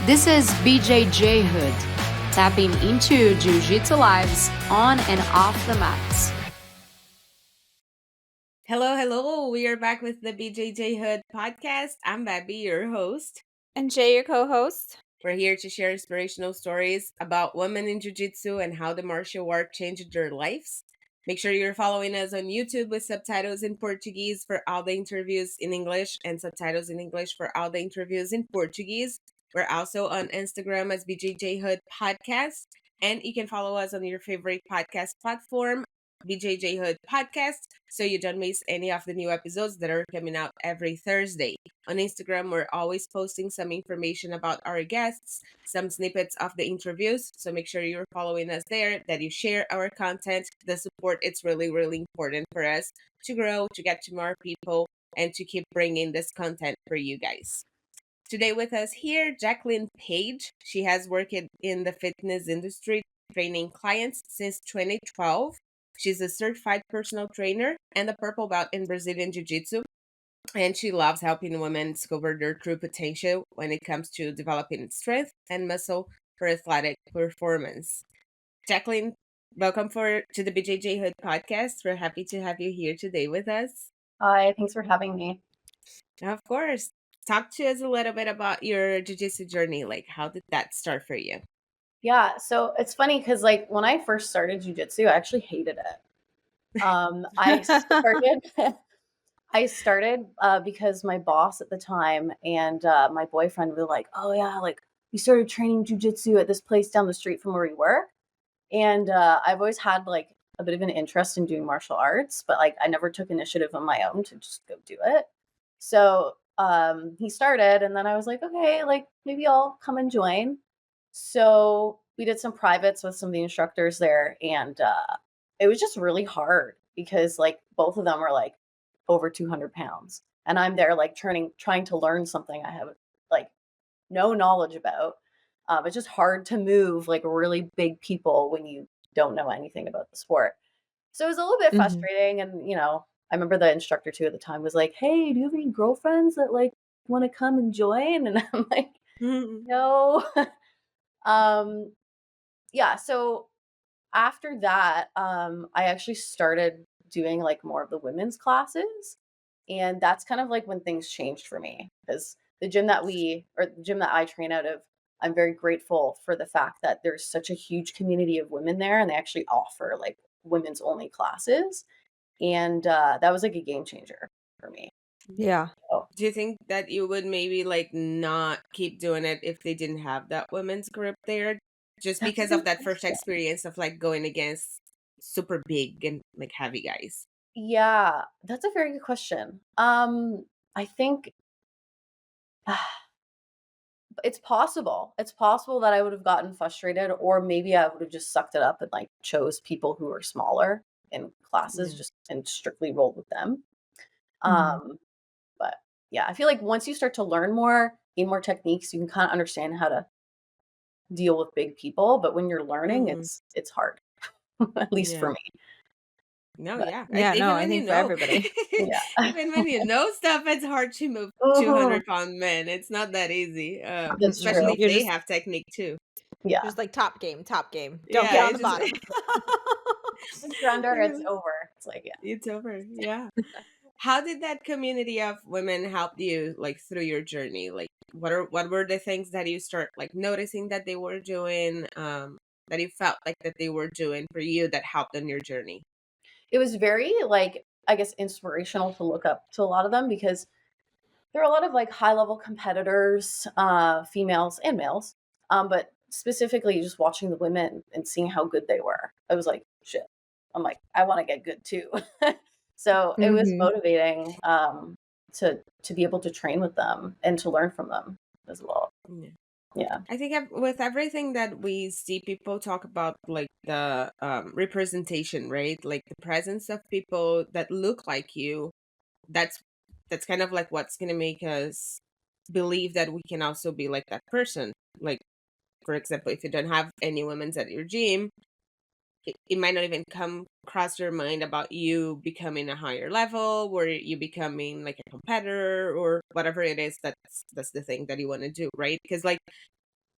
This is BJJHOOD, tapping into Jiu-Jitsu lives on and off the mats. Hello. We are back with the BJJHOOD Podcast. I'm Babi, your host. And Jay, your co-host. We're here to share inspirational stories about women in Jiu-Jitsu and how the martial art changed their lives. Make sure you're following us on YouTube with subtitles in Portuguese for all the interviews in English and subtitles in English for all the interviews in Portuguese. We're also on Instagram as BJJHOOD Podcast. And you can follow us on your favorite podcast platform, BJJHOOD Podcast, so you don't miss any of the new episodes that are coming out every Thursday. On Instagram, we're always posting some information about our guests, some snippets of the interviews, so make sure you're following us there, that you share our content. The support, it's really, really important for us to grow, to get to more people, and to keep bringing this content for you guys. Today with us here, Jaclyn Paige. She has worked in the fitness industry, training clients since 2012. She's a certified personal trainer and a purple belt in Brazilian Jiu-Jitsu. And she loves helping women discover their true potential when it comes to developing strength and muscle for athletic performance. Jaclyn, welcome to the BJJHOOD Podcast. We're happy to have you here today with us. Hi, thanks for having me. Of course. Talk to us a little bit about your jiu-jitsu journey. Like, how did that start for you? Yeah, so it's funny because like when I first started jiu-jitsu, I actually hated it. I started because my boss at the time and my boyfriend were like, "Oh yeah, like we started training jiu-jitsu at this place down the street from where we work." And I've always had like a bit of an interest in doing martial arts, but like I never took initiative on my own to just go do it. So he started, and then I was like, okay, like maybe I'll come and join. So we did some privates with some of the instructors there, and it was just really hard because like both of them were like over 200 pounds, and I'm there like trying to learn something I have like no knowledge about. It's just hard to move like really big people when you don't know anything about the sport. So it was a little bit frustrating, and I remember the instructor too at the time was like, "Hey, do you have any girlfriends that like want to come and join?" And I'm like, "No." um yeah, so after that, I actually started doing like more of the women's classes, and that's kind of like when things changed for me because the gym that I train out of, I'm very grateful for the fact that there's such a huge community of women there, and they actually offer like women's only classes. And that was like a game changer for me. Yeah. So, Do you think that you would maybe like not keep doing it if they didn't have that women's group there? Just that's a because of good that first question. experience of like going against super big and like heavy guys. Yeah, that's a very good question. I think it's possible. It's possible that I would have gotten frustrated, or maybe I would have just sucked it up and like chose people who were smaller in classes Yeah. just and strictly rolled with them. Mhm. But yeah, I feel like once you start to learn more, gain more techniques, you can kind of understand how to deal with big people. But when you're learning, Mm-hmm. it's hard, at least for Yeah. me. No, But yeah. Yeah, no, Even I when you think for know, everybody. yeah. even when you know stuff, it's hard to move Mhm. 200-pound men. It's not that easy. That's Especially true. if You're they just have technique too. Yeah. just like top game. Don't Yeah, get on the it's just bottom. Once you're under, it's really- over. It's like, yeah. it's over. Yeah. How did that community of women help you like through your journey? Like what were the things that you start like noticing that they were doing, that you felt like that they were doing for you that helped on your journey? It was very like, I guess, inspirational to look up to a lot of them because there are a lot of like high level competitors, females and males. But specifically just watching the women and seeing how good they were. I was like, shit. I'm like, I want to get good too. So it was Mhm. motivating to be able to train with them and to learn from them as well. Yeah. Yeah. I think with everything that we see, people talk about like the representation, right? Like the presence of people that look like you. That's that's kind of like what's gonna make us believe that we can also be like that person. Like, for example, if you don't have any women's at your gym, it might not even come across your mind about you becoming a higher level, or you becoming like a competitor or whatever it is. That's the thing that you want to do, right? Because like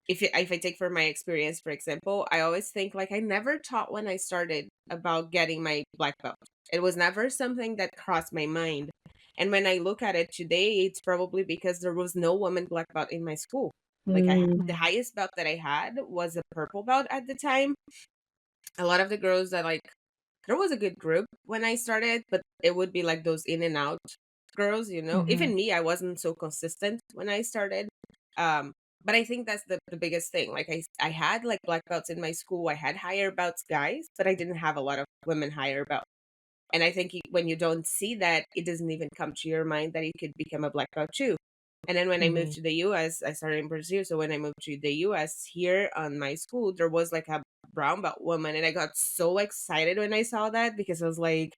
if I take for my experience, for example, I always think like I never thought when I started about getting my black belt. It was never something that crossed my mind. And when I look at it today, it's probably because there was no woman black belt in my school. Like the highest belt that I had was a purple belt at the time. A lot of the girls that like there was a good group when I started, but it would be like those in and out girls, you know. Even me, I wasn't so consistent when I started. Um, but I think that's the biggest thing. Like I had like black belts in my school. I had higher belts guys, but I didn't have a lot of women higher belts. And I think when you don't see that, it doesn't even come to your mind that you could become a black belt too. And then when I moved to the US, I started in Brazil. So when I moved to the US here on my school, there was like a brown belt woman. And I got so excited when I saw that because I was like,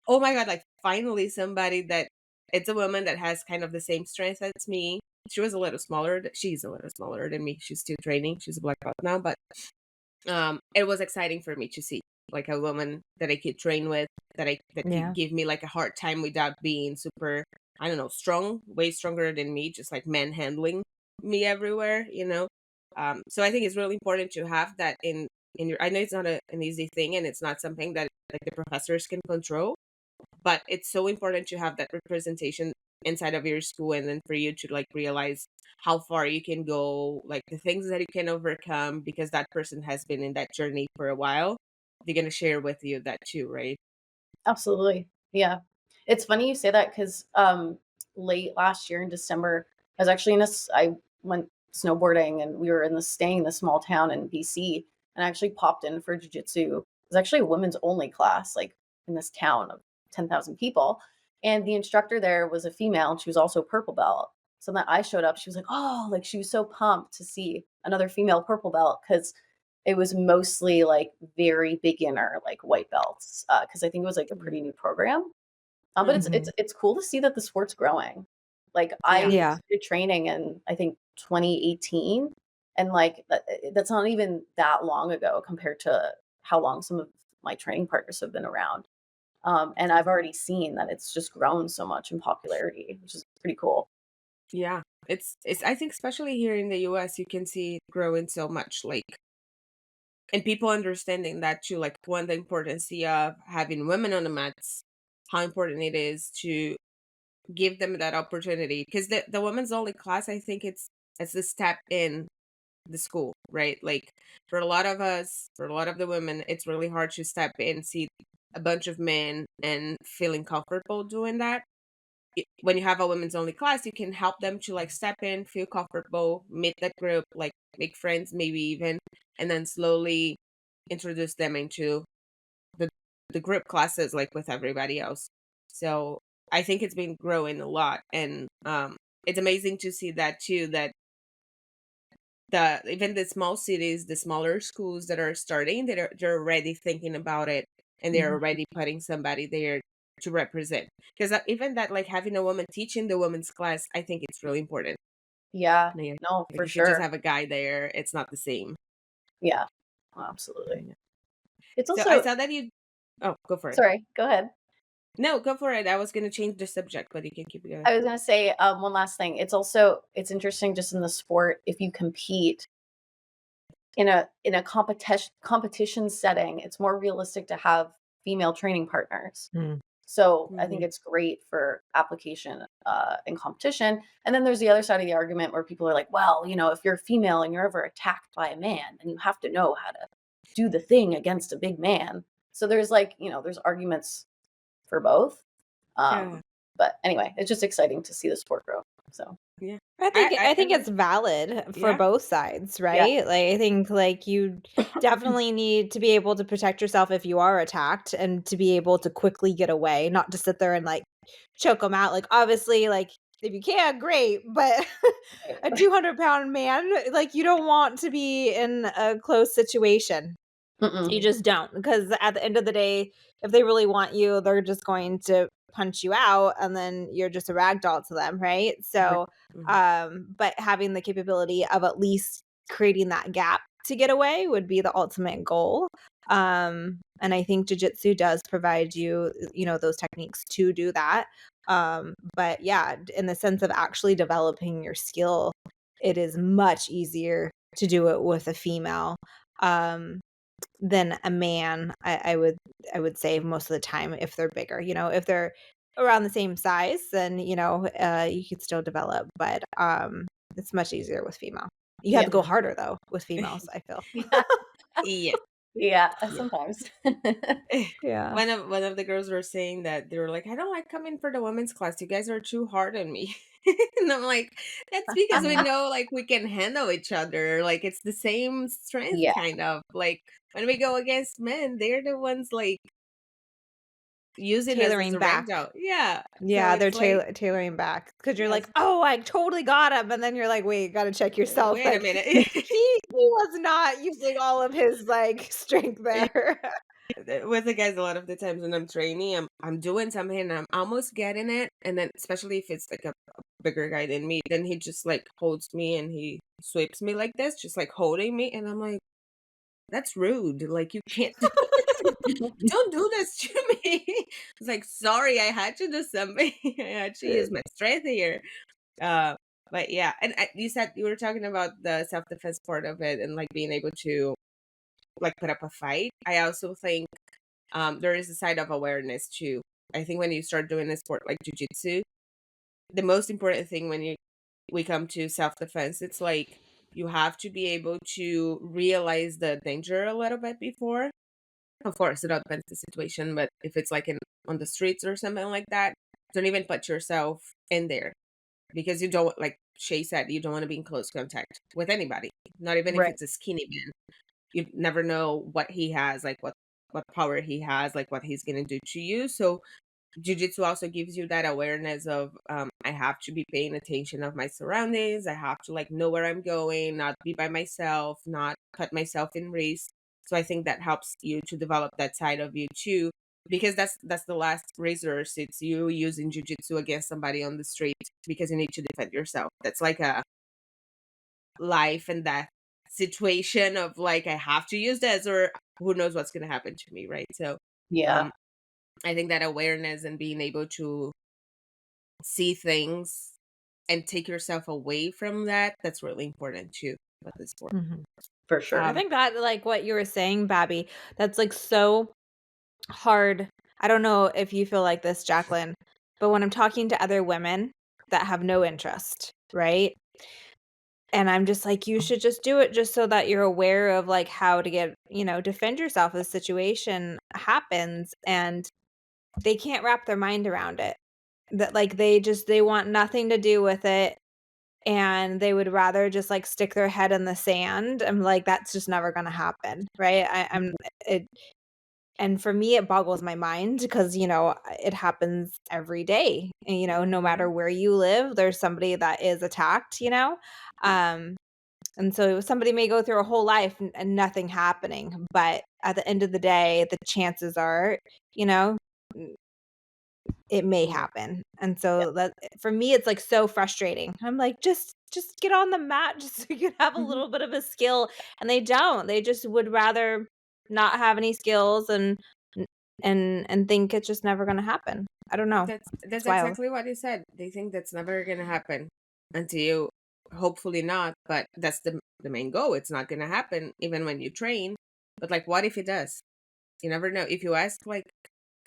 oh my God, like finally somebody that it's a woman that has kind of the same strength as me. She was a little smaller. She's a little smaller than me. She's still training. She's a black belt now, but it was exciting for me to see like a woman that I could train with that could give me like a hard time without being super, I don't know, strong, way stronger than me, just like manhandling me everywhere, you know. So I think it's really important to have that in your. I know it's not an easy thing, and it's not something that like the professors can control, but it's so important to have that representation inside of your school, and then for you to like realize how far you can go, like the things that you can overcome because that person has been in that journey for a while. They're going to share with you that too, right? Absolutely. Yeah. It's funny you say that because late last year in December, I was actually I went snowboarding and we were staying in the small town in BC, and I actually popped in for jujitsu. It was actually a women's only class, like in this town of 10,000 people. And the instructor there was a female and she was also purple belt. So then I showed up, she was like, oh, like she was so pumped to see another female purple belt because it was mostly like very beginner, like white belts, because I think it was like a pretty new program. But it's cool to see that the sport's growing. Like I Yeah. started training in I think 2018, and like that's not even that long ago compared to how long some of my training partners have been around. And I've already seen that it's just grown so much in popularity, which is pretty cool. Yeah. It's I think especially here in the US you can see it growing so much, like, and people understanding that too, like one, the importance of having women on the mats, how important it is to give them that opportunity, because the women's only class, I think it's the step in the school, right? Like for a lot of us, for a lot of the women, it's really hard to step in, see a bunch of men and feeling comfortable doing that. When you have a women's only class, you can help them to like step in, feel comfortable, meet that group, like make friends maybe even, and then slowly introduce them into the the group classes like with everybody else. So I think it's been growing a lot, and it's amazing to see that too, that the even the small cities, the smaller schools that are starting, they're already thinking about it, and they're already putting somebody there to represent. Because even that, like having a woman teaching the women's class, I think it's really important. Yeah, Yeah. no, Like for if you just sure. have a guy there, it's not the same. Yeah, absolutely. Yeah. It's So I also saw that you. Oh, go for it. sorry, go ahead. No, go for it. I was gonna change the subject, but you can keep it going. I was gonna say one last thing. It's interesting just in the sport if you compete in a competition setting, it's more realistic to have female training partners. So I think Mhm. it's great for application in competition. And then there's the other side of the argument where people are like, well, if you're female and you're ever attacked by a man, then you have to know how to do the thing against a big man. So there's there's arguments for both. Yeah. But anyway, it's just exciting to see the sport grow. So Yeah. I think I I think it's valid for yeah. both sides, yeah, right? Like I think like you definitely need to be able to protect yourself if you are attacked and to be able to quickly get away, not to sit there and like choke them out. Like obviously like if you can, great, but a 200-pound man, like you don't want to be in a close situation. You just don't, because at the end of the day, if they really want you, they're just going to punch you out and then you're just a rag doll to them, right? So, but having the capability of at least creating that gap to get away would be the ultimate goal. And I think jiu-jitsu does provide you, those techniques to do that. But yeah, in the sense of actually developing your skill, it is much easier to do it with a female than a man. I would say most of the time, if they're bigger, if they're around the same size, then you could still develop, but it's much easier with female. You have Yeah. to go harder though with females, I feel. Yeah. Yeah, Yeah. sometimes. Yeah. One of the girls were saying that they were like, I don't like coming for the women's class. You guys are too hard on me. And I'm like, that's because we know like we can handle each other. Like it's the same strength Yeah. kind of. Like when we go against men, they're the ones like using us as Tailoring a back. ragdoll. Yeah. So Yeah, they're it's like, tailoring back because you're yes, like, oh, I totally got him, and then you're like, wait, gotta check yourself. wait a Like minute. he was not using all of his like strength there. With the guys, a lot of the times when I'm training, I'm doing something and I'm almost getting it, and then especially if it's like a bigger guy than me, then he just like holds me and he sweeps me like this, just like holding me, and I'm like, that's rude. Like you can't do don't do this to me. It's like, sorry, I had to do something. I had to use my strength here. Uh, but yeah, and you said you were talking about the self defense part of it and like being able to like put up a fight. I also think there is a side of awareness too. I think when you start doing a sport like jujitsu, the most important thing when we come to self defense, it's like you have to be able to realize the danger a little bit before. Of course, it all depends the situation, but if it's like in on the streets or something like that, don't even put yourself in there because you don't like Shay said, you don't want to be in close contact with anybody, not even if Right. it's a skinny man. You never know what he has, like what power he has, like what he's gonna do to you. So jiu-jitsu also gives you that awareness of I have to be paying attention of my surroundings. I have to like know where I'm going, not be by myself, not put myself in risk. So I think that helps you to develop that side of you too, because that's the last resource. It's you using jiu-jitsu against somebody on the street because you need to defend yourself. That's like a life and death situation of like I have to use this or who knows what's gonna happen to me, right? So Yeah. um I think that awareness and being able to see things and take yourself away from that, that's really important too with the sport. Mhm. For sure. I think that like what you were saying, Babby, that's like so hard. I don't know if you feel like this, Jaclyn, but when I'm talking to other women that have no interest, right? And I'm just like, you should just do it just so that you're aware of like how to get, defend yourself if a situation happens and they can't wrap their mind around it. That like they want nothing to do with it and they would rather just like stick their head in the sand. I'm like, that's just never gonna happen. Right. And for me, it boggles my mind because, it happens every day. And, no matter where you live, there's somebody that is attacked, Um, and so somebody may go through a whole life and nothing happening. But at the end of the day, the chances are, it may happen. And so that for me, it's like so frustrating. I'm like, just get on the mat just so you can have a Mhm. little bit of a skill. And they don't. They just would rather not have any skills and think it's just never gonna happen. I don't know. That's It's wild. exactly what you said. They think that's never gonna happen until you hopefully not, but that's the main goal. It's not gonna happen even when you train. But like what if it does? You never know. If you ask like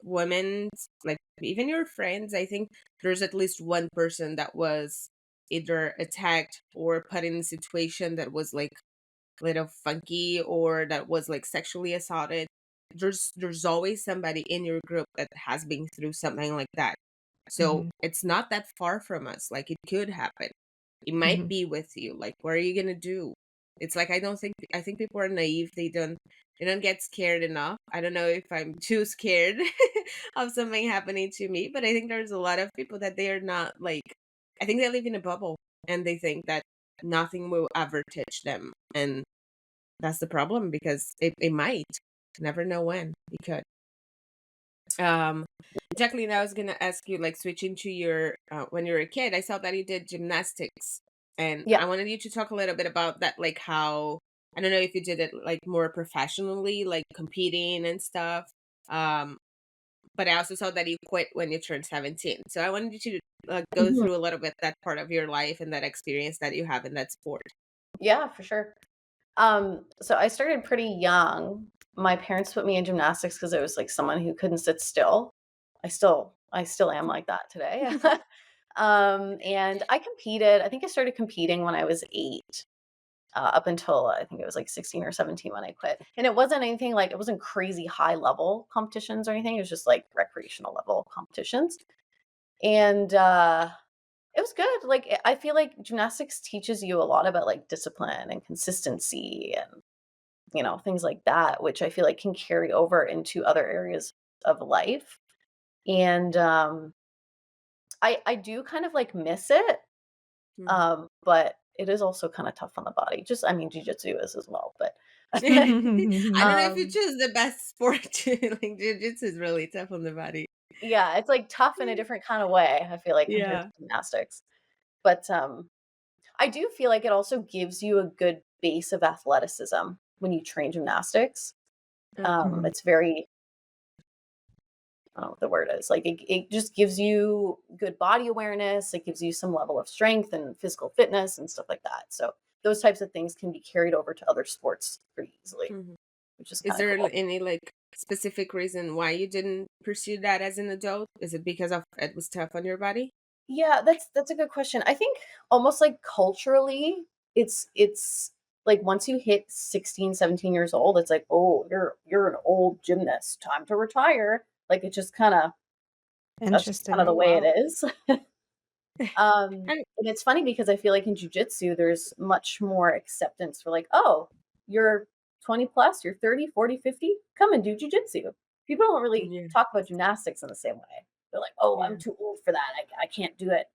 women, like even your friends, I think there's at least one person that was either attacked or put in a situation that was like a little funky or that was like sexually assaulted. There's always somebody in your group that has been through something like that. So Mhm, it's not that far from us. Like it could happen. It might mhm, be with you. Like what are you gonna do? It's like I think people are naive. They don't get scared enough. I don't know if I'm too scared of something happening to me, but I think there's a lot of people that they are not like I think they live in a bubble and they think that nothing will ever touch them. And that's the problem because it might. Never know when it could. Um, Jacqueline, I was gonna ask you, like, switching to your when you were a kid, I saw that you did gymnastics, and Yeah. I wanted you to talk a little bit about that, like how I don't know if you did it like more professionally, like competing and stuff. Um, but I also saw that you quit when you turned 17. So I wanted you to go Mhm. through a little bit that part of your life and that experience that you have in that sport. Yeah, for sure. So I started pretty young. My parents put me in gymnastics because it was like someone who couldn't sit still. I still am like that today. And I competed. I think I started competing when I was 8, up until I think it was like 16 or 17 when I quit. And it wasn't anything like, it wasn't crazy high level competitions or anything. It was just like recreational level competitions. And it was good. Like I feel like gymnastics teaches you a lot about like discipline and consistency and things like that, which I feel like can carry over into other areas of life. And I do kind of like miss it. But it is also kind of tough on the body. Just I mean, jujitsu is as well, but I don't know if you um, choose the best sport to like jiu-jitsu is really tough on the body. yeah, it's like tough in a different kind of way. I feel like compared to Yeah. gymnastics, but I do feel like it also gives you a good base of athleticism when you train gymnastics. Mhm. It's very I don't know what the word is. Like it just gives you good body awareness. It gives you some level of strength and physical fitness and stuff like that. So those types of things can be carried over to other sports pretty easily, Mhm. which is Is kind of there cool. any like specific reason why you didn't pursue that as an adult? Is it because of it was tough on your body? Yeah, that's a good question. I think almost like culturally, it's like once you hit 16, 17 years old, it's like, oh, you're an old gymnast. Time to retire. Like it just that's just kind of Interesting. the Oh way it wow. is. And And it's funny because I feel like in jujitsu, there's much more acceptance for like, oh, you're 20 plus, you're 30, 40, 50, come and do jujitsu. People don't really yeah, talk about gymnastics in the same way. They're like, oh, I'm yeah. too old for that. I can't do it.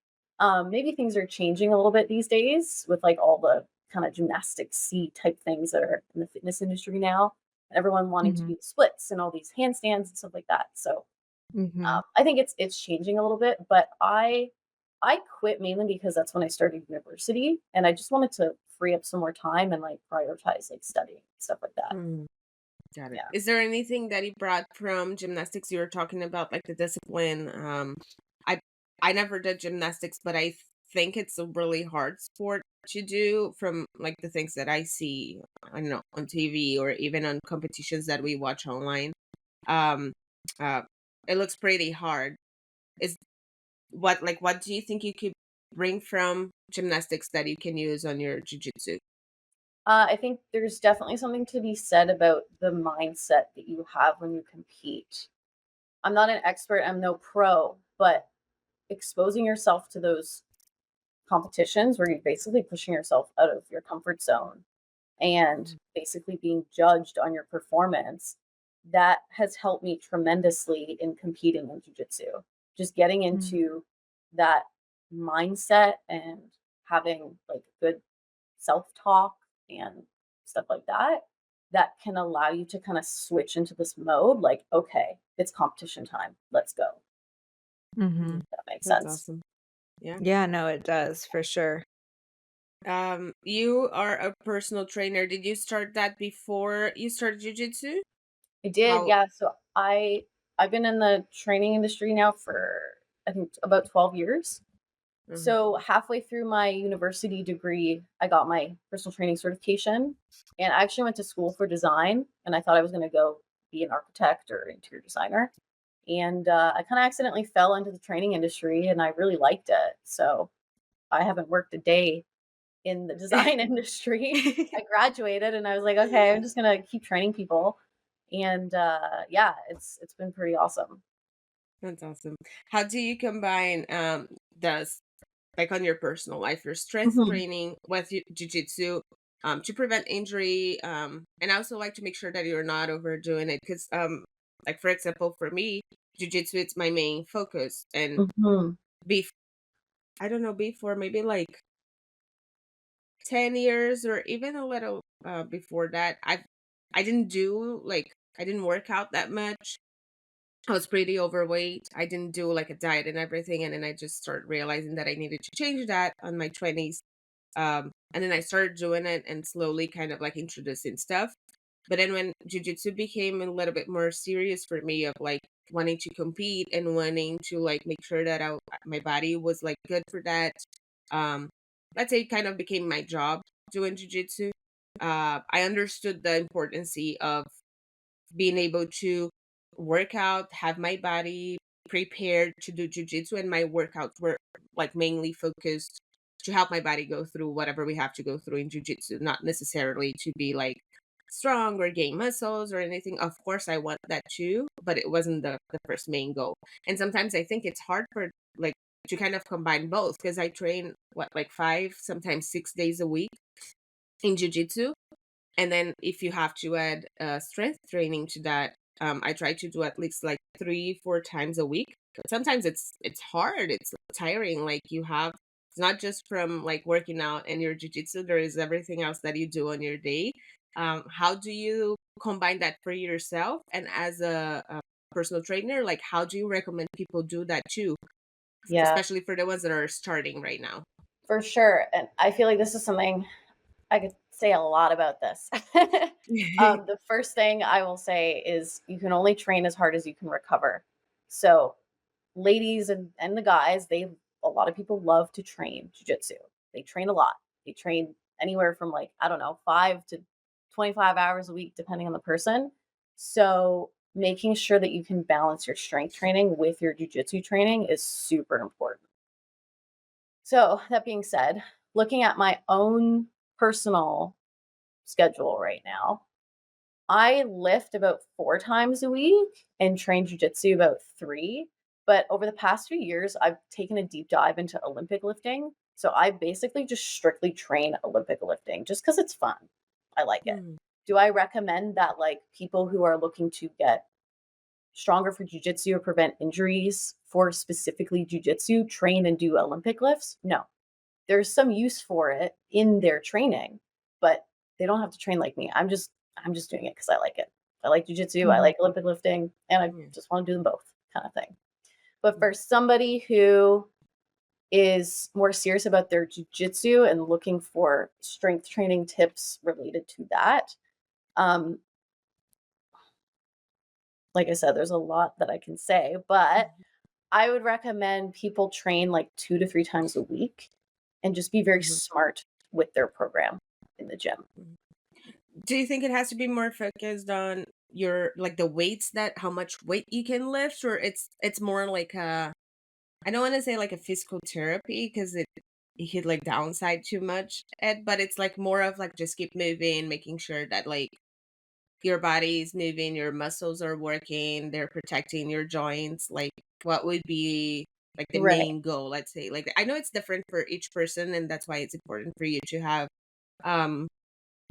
Maybe things are changing a little bit these days with like all the kind of gymnastics-y type things that are in the fitness industry now. And everyone wanting to Mhm. do the splits and all these handstands and stuff like that. So Mhm. I think it's changing a little bit, but I quit mainly because that's when I started university, and I just wanted to free up some more time and like prioritize like studying stuff like that. Mm, got it. Yeah. Is there anything that you brought from gymnastics? You were talking about like the discipline. I I never did gymnastics, but I think it's a really hard sport to do from like the things that I see, I don't know, on TV or even on competitions that we watch online. Um, uh, it looks pretty hard. Is what do you think you could bring from gymnastics that you can use on your jujitsu? I think there's definitely something to be said about the mindset that you have when you compete. I'm not an expert, I'm no pro, but exposing yourself to those competitions where you're basically pushing yourself out of your comfort zone and Mm, basically being judged on your performance, that has helped me tremendously in competing in jiu-jitsu. Just getting Mhm. into that mindset and having like good self-talk and stuff like that, that can allow you to kind of switch into this mode like, okay, it's competition time. Let's go. yeah, Mhm. That makes that's sense. awesome. Yeah. Yeah, no, it does for sure. You are a personal trainer. Did you start that before you started jujitsu? I did, How? yeah. So I've been in the training industry now for I think about 12 years. Mhm. So halfway through my university degree, I got my personal training certification, and I actually went to school for design, and I thought I was going to go be an architect or interior designer. And I kind of accidentally fell into the training industry, and I really liked it. So I haven't worked a day in the design industry. I graduated, and I was like, okay, I'm just gonna keep training people, and yeah, it's been pretty awesome. That's awesome. How do you combine does like on your personal life your strength Mhm. training with jujitsu to prevent injury? And I also like to make sure that you're not overdoing it because like for example for me, jujitsu it's my main focus and Mhm. bef I don't know before maybe like 10 years or even a little before that I didn't do like I didn't work out that much. I was pretty overweight. I didn't do like a diet and everything, and then I just started realizing that I needed to change that on my 20s. And then I started doing it and slowly kind of like introducing stuff. But then when jujitsu became a little bit more serious for me of like wanting to compete and wanting to like make sure that my body was like good for that. Um, let's say it kind of became my job doing jujitsu. I understood the importance of being able to work out, have my body prepared to do jujitsu, and my workouts were like mainly focused to help my body go through whatever we have to go through in jujitsu, not necessarily to be like strong or gain muscles or anything. Of course, I want that too, but it wasn't the first main goal. And sometimes I think it's hard for like to kind of combine both because I train what like 5, sometimes 6 days a week in jujitsu, and then if you have to add strength training to that, I try to do at least like 3, 4 times a week. But sometimes it's hard, it's tiring. Like you have, it's not just from like working out and your jujitsu. There is everything else that you do on your day. How do you combine that for yourself? And as a personal trainer, like how do you recommend people do that too, Yeah, especially for the ones that are starting right now? for sure. And I feel like this is something I could say a lot about this. The first thing I will say is you can only train as hard as you can recover. So, ladies and the guys, a lot of people love to train jujitsu. They train a lot. They train anywhere from like, I don't know, 5 to 25 hours a week, depending on the person. So, making sure that you can balance your strength training with your jujitsu training is super important. So, that being said, looking at my own personal schedule right now, I lift about 4 times a week and train jujitsu about 3. But over the past few years, I've taken a deep dive into Olympic lifting. So I basically just strictly train Olympic lifting just because it's fun. I like it. Mm, Do I recommend that like people who are looking to get stronger for jujitsu or prevent injuries for specifically jujitsu train and do Olympic lifts? No. There's some use for it in their training, but they don't have to train like me. I'm just doing it because I like it. I like jujitsu, I Mhm. like Olympic lifting, and I yeah. just want to do them both kind of thing. But Mm, for somebody who is more serious about their jujitsu and looking for strength training tips related to that, um, like I said, there's a lot that I can say, but mhm, I would recommend people train like 2 to 3 times a week and just be very mhm, smart with their program in the gym. mhm. Do you think it has to be more focused on your like the weights, that how much weight you can lift, or it's more like a, I don't want to say like a physical therapy because it could like downside too much, Ed, but it's like more of like just keep moving, making sure that like your body is moving, your muscles are working, they're protecting your joints. Like what would be like the Right. main goal, let's say. Like I know it's different for each person, and that's why it's important for you to have um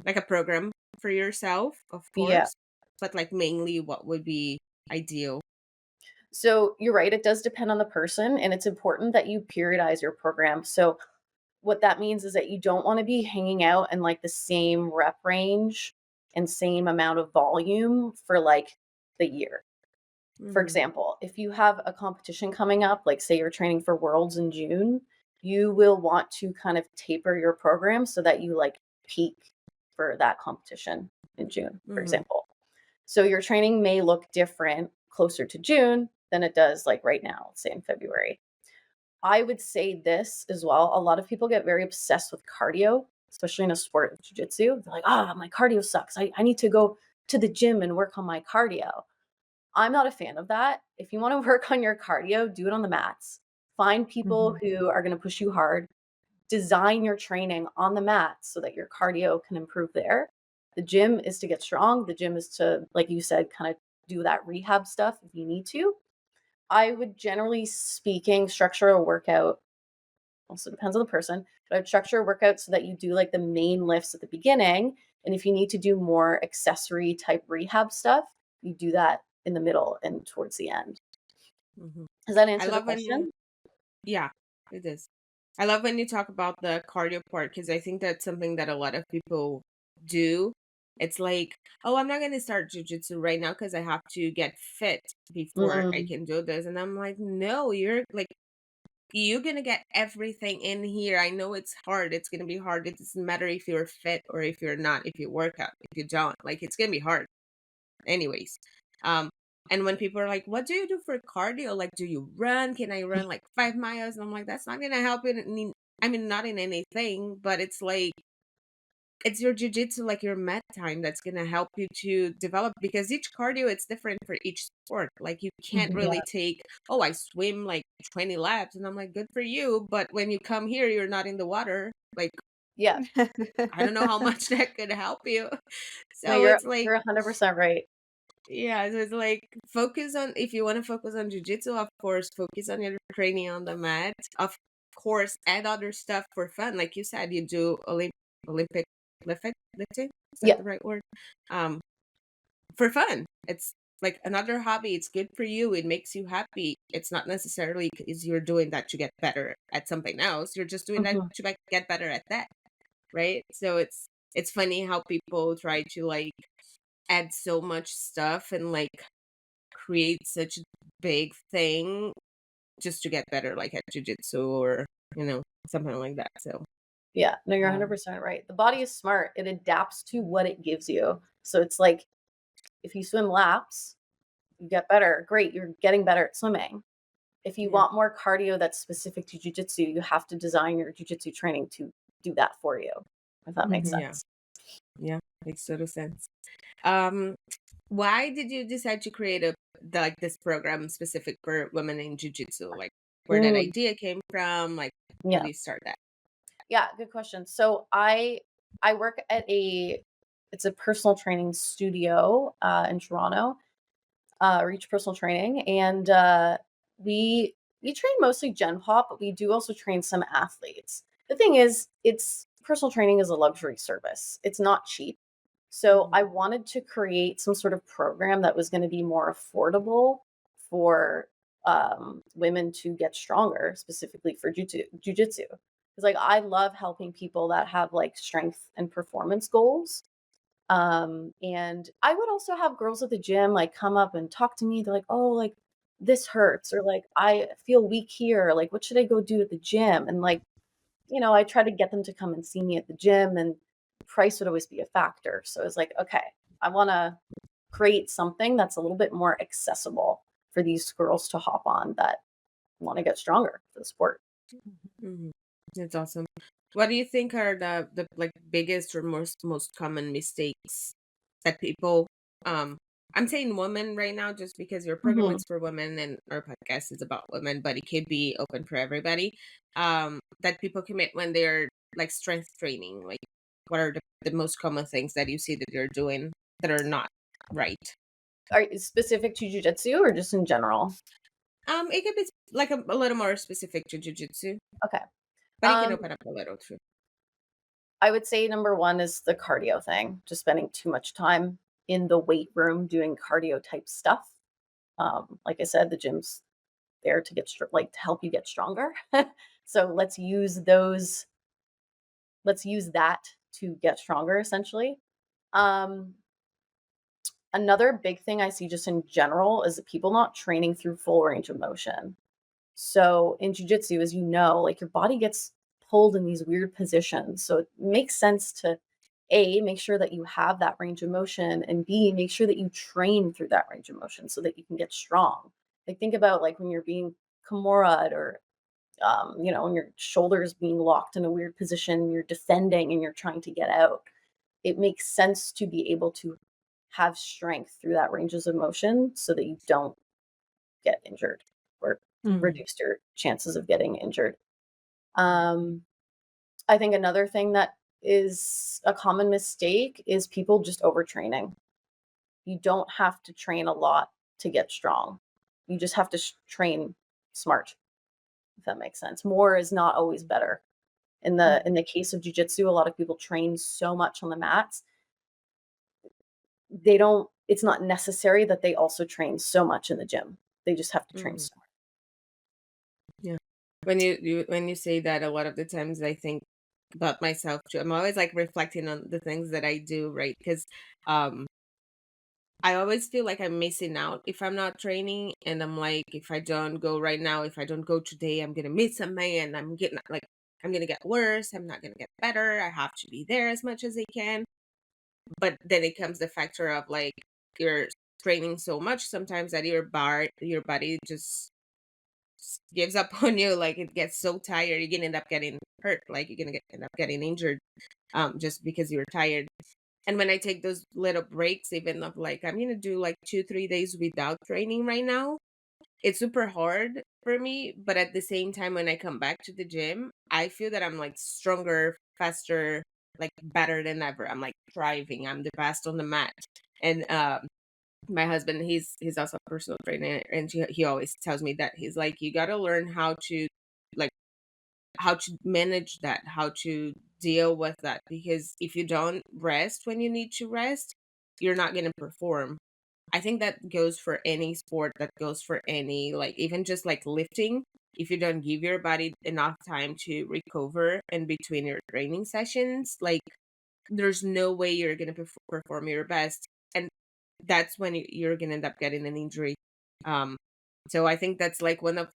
like a program for yourself, of Yeah. course, but like mainly what would be ideal? So you're right. It does depend on the person, and it's important that you periodize your program. So what that means is that you don't want to be hanging out in like the same rep range and same amount of volume for like the year. For Hmm. example, if you have a competition coming up, like say you're training for Worlds in June, you will want to kind of taper your program so that you like peak for that competition in June, for Hmm. example. So your training may look different closer to June than it does like right now, say in February. I would say this as well. A lot of people get very obsessed with cardio, especially in a sport of jujitsu. They're like, my cardio sucks. I need to go to the gym and work on my cardio. I'm not a fan of that. If you want to work on your cardio, do it on the mats. Find people Mhm. who are going to push you hard. Design your training on the mats so that your cardio can improve there. The gym is to get strong. The gym is to, like you said, kind of do that rehab stuff if you need to. I would generally speaking structure a workout, also depends on the person, but I'd structure a workout so that you do like the main lifts at the beginning. And if you need to do more accessory type rehab stuff, you do that in the middle and towards the end. Hmm. Does that I answer the love when question? yeah, it is. I love when you talk about the cardio part because I think that's something that a lot of people do. It's like, oh, I'm not going to start jujitsu right now because I have to get fit before I Mm, can do this. And I'm like, no, you're like, you're going to get everything in here. I know it's hard. It's going to be hard. It doesn't matter if you're fit or if you're not, if you work out, if you don't. Like, it's going to be hard anyways. Um, and when people are like, "What do you do for cardio? Like, do you run? Can I run like 5 miles?" And I'm like, "That's not gonna help in. I mean, not in anything, but it's like it's your jujitsu, like your mat time, that's gonna help you to develop, because each cardio, it's different for each sport. Like you can't Mhm. Yeah. really take, oh, I swim like 20 laps, and I'm like, good for you. But when you come here, you're not in the water. Like, Yeah. I don't know how much that could help you. No, So it's like, you're 100% right. yeah, so it's like, focus on, if you want to focus on jujitsu, of course, focus on your training on the mat. Of course, add other stuff for fun. Like you said, you do Olympic lifting. Is that Yeah. the right word? Um, for fun. It's like another hobby. It's good for you. It makes you happy. It's not necessarily because you're doing that to get better at something else. You're just doing that Mhm. to get better at that, right? So it's funny how people try to like add so much stuff and like create such a big thing just to get better, like at jujitsu or something like that. So Yeah. No, you're um, 100% right. The body is smart. It adapts to what it gives you. So it's like if you swim laps, you get better. Great, you're getting better at swimming. If you yeah, want more cardio that's specific to jujitsu, you have to design your jujitsu training to do that for you, if that makes Mhm. yeah, sense. yeah, makes total sense. Um, why did you decide to create like this program specific for women in jiu-jitsu? Like where that Mm, idea came from? Like how yeah. do you start that? Yeah, good question. So I work at it's a personal training studio in Toronto, Reach Personal Training, and we train mostly Gen Pop, but we do also train some athletes. The thing is, it's personal training is a luxury service. It's not cheap. So Mhm. I wanted to create some sort of program that was going to be more affordable for women to get stronger, specifically for jujitsu. Because like I love helping people that have like strength and performance goals. And I would also have girls at the gym like come up and talk to me. They're like, "Oh, like this hurts," or like, "I feel weak here. Like, what should I go do at the gym?" And like, I try to get them to come and see me at the gym, and price would always be a factor. So it's like, okay, I want to create something that's a little bit more accessible for these girls to hop on that want to get stronger for the sport. Mhm. That's awesome. What do you think are the like biggest or most common mistakes that people I'm saying women right now just because your program Mhm. is for women and our podcast is about women, but it could be open for everybody. That people commit when they're like strength training. Like what are the most common things that you see that you're doing that are not right? Are specific to jujitsu or just in general? It could be like a little more specific to jujitsu, Okay. but it can Um, open up a little too. I would say number one is the cardio thing, just spending too much time in the weight room doing cardio type stuff. Like I said, the gym's there to like to help you get stronger. So let's use that to get stronger essentially. Um, Another big thing I see just in general is people not training through full range of motion. So in jujitsu, as you know, like your body gets pulled in these weird positions. So it makes sense to A, make sure that you have that range of motion, and B, make sure that you train through that range of motion so that you can get strong. Like think about like when you're being kimura or when your shoulders being locked in a weird position, you're defending and you're trying to get out. It makes sense to be able to have strength through that ranges of motion so that you don't get injured or Mm. reduce your chances of getting injured. Um, I think another thing that is a common mistake is people just overtraining. You don't have to train a lot to get strong. You just have to train smart, if that makes sense. More is not always better. In the case of jujitsu, a lot of people train so much on the mats, they don't it's not necessary that they also train so much in the gym. They just have to train Mhm. smart. Yeah. When you say that, a lot of the times I think about myself too. I'm always like reflecting on the things that I do, right? Because um I always feel like I'm missing out if I'm not training, and I'm like, if I don't go right now, if I don't go today, I'm gonna miss something, and I'm gonna get worse. I'm not gonna get better. I have to be there as much as I can. But then it comes the factor of like you're training so much sometimes that your body just gives up on you. Like it gets so tired, you're gonna end up getting hurt. Like you're gonna end up getting injured, just because you're tired. And when I take those little breaks, even of like I'm gonna do like 2-3 days without training right now, it's super hard for me. But at the same time, when I come back to the gym, I feel that I'm like stronger, faster, like better than ever. I'm like thriving. I'm the best on the mat. And my husband, he's also a personal trainer, and he always tells me that he's like, you got to learn how to like how to manage that, how to deal with that, because if you don't rest when you need to rest, you're not going to perform. I think that goes for any sport, that goes for any, like even just like lifting. If you don't give your body enough time to recover in between your training sessions, like there's no way you're going to perform your best. And that's when you're going to end up getting an injury. Um, so I think that's like one of